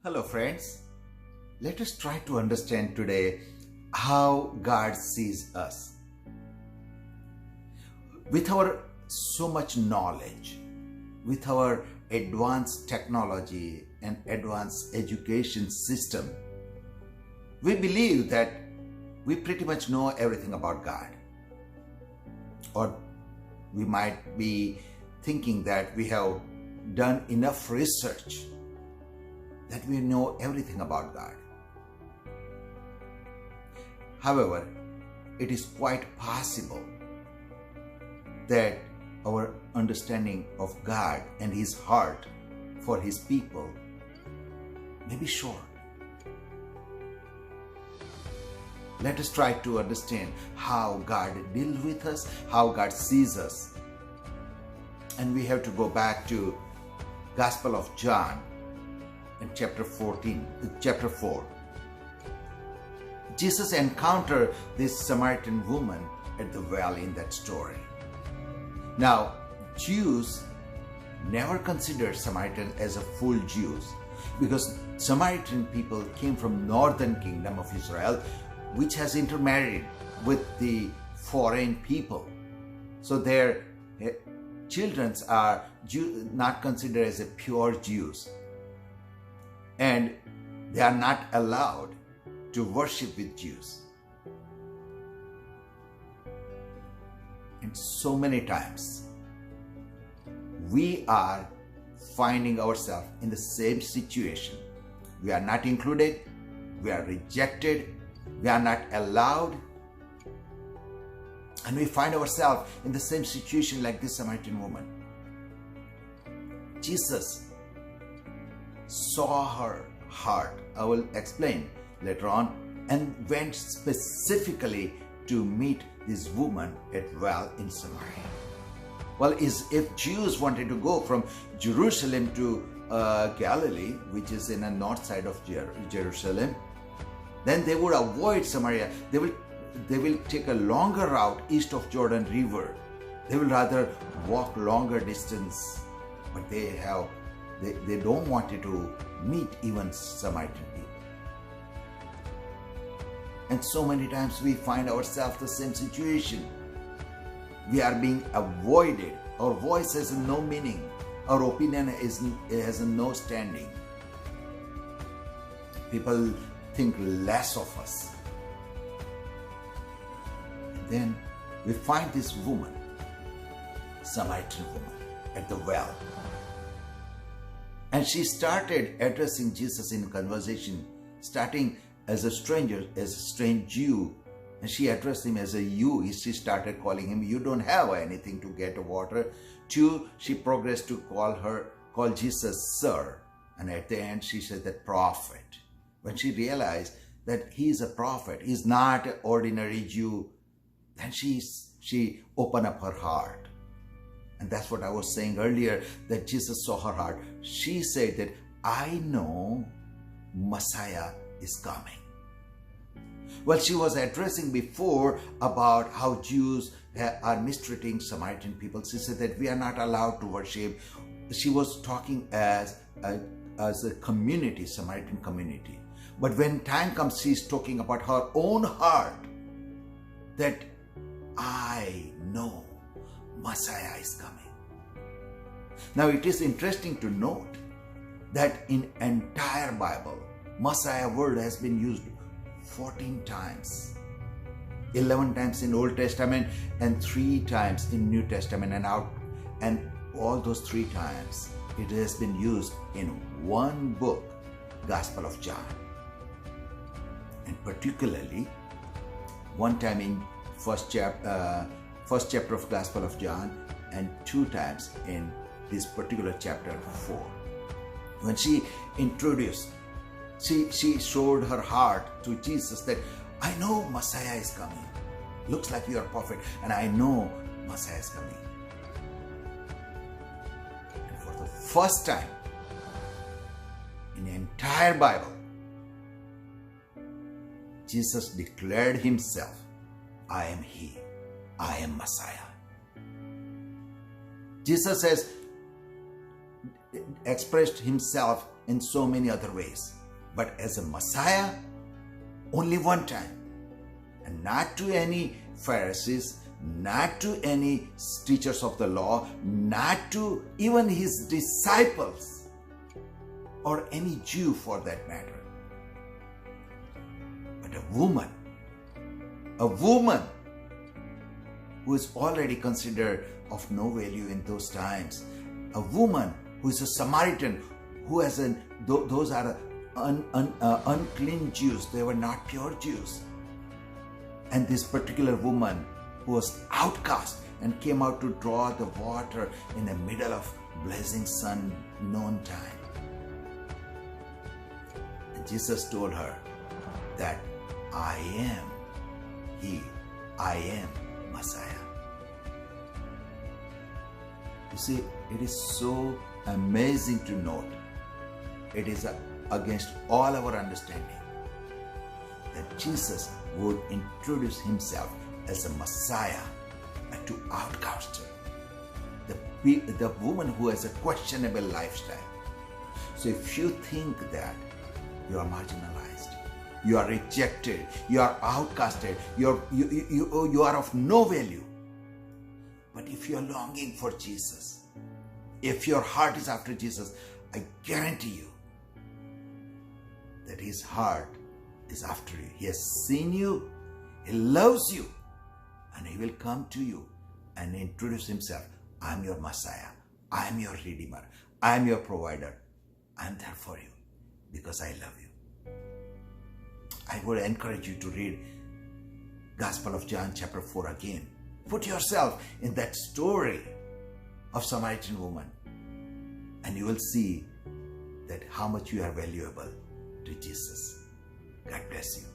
Hello friends, let us try to understand today how God sees us. With our so much knowledge, with our advanced technology and advanced education system, we believe that we pretty much know everything about God. Or we might be thinking that we have done enough research that we know everything about God. However, it is quite possible that our understanding of God and His heart for His people may be short. Let us try to understand how God deals with us, how God sees us. And we have to go back to Gospel of John in chapter 4. Jesus encountered this Samaritan woman at the well in that story. Now, Jews never considered Samaritan as a full Jews because Samaritan people came from northern kingdom of Israel, which has intermarried with the foreign people. So their children are not considered as a pure Jews. And they are not allowed to worship with Jews. And so many times, we are finding ourselves in the same situation. We are not included, we are rejected, we are not allowed, and we find ourselves in the same situation like this Samaritan woman. Jesus saw her heart, I will explain later on, and went specifically to meet this woman at well in Samaria. Well, if Jews wanted to go from Jerusalem to Galilee, which is in the north side of Jerusalem, then they would avoid Samaria. They will take a longer route east of Jordan River. They will rather walk longer distance, but they don't want to meet even Samaritan people. And so many times we find ourselves the same situation. We are being avoided. Our voice has no meaning. Our opinion has no standing. People think less of us. And then we find this woman, Samaritan woman, at the well. And she started addressing Jesus in conversation, starting as a stranger, as a strange Jew. And she addressed him as a you. She started calling him, you don't have anything to get water. Two, she progressed to call Jesus sir. And at the end, she said that prophet. When she realized that he is a prophet, he's not an ordinary Jew, then she opened up her heart. And that's what I was saying earlier, that Jesus saw her heart. She said that I know Messiah is coming. Well, she was addressing before about how Jews are mistreating Samaritan people. She said that we are not allowed to worship. She was talking as a community, Samaritan community. But when time comes, she's talking about her own heart, that I know Messiah is coming. Now it is interesting to note that in entire Bible, Messiah word has been used 14 times. 11 times in Old Testament and 3 times in New Testament, and all those 3 times it has been used in one book, Gospel of John. And particularly one time in first chapter of Gospel of John, and 2 times in this particular chapter 4. When she introduced, she showed her heart to Jesus that I know Messiah is coming. Looks like you are a prophet, and I know Messiah is coming. And for the first time in the entire Bible, Jesus declared himself, I am He. I am Messiah. Jesus says, expressed himself in so many other ways. But as a Messiah, only one time. And not to any Pharisees, not to any teachers of the law, not to even his disciples, or any Jew for that matter. But a woman who is already considered of no value in those times, a woman who is a Samaritan, who has those are unclean Jews, they were not pure Jews. And this particular woman who was outcast and came out to draw the water in the middle of blazing sun noon time. And Jesus told her that I am Messiah. You see, it is so amazing to note. It is against all our understanding that Jesus would introduce himself as a Messiah to outcasts, the woman who has a questionable lifestyle. So if you think that you are marginalized, you are rejected, you are outcasted, you are of no value. But if you are longing for Jesus, if your heart is after Jesus, I guarantee you that his heart is after you. He has seen you, he loves you, and he will come to you and introduce himself. I am your Messiah, I am your Redeemer, I am your provider. I am there for you because I love you. I would encourage you to read Gospel of John chapter 4 again. Put yourself in that story of Samaritan woman, and you will see that how much you are valuable to Jesus. God bless you.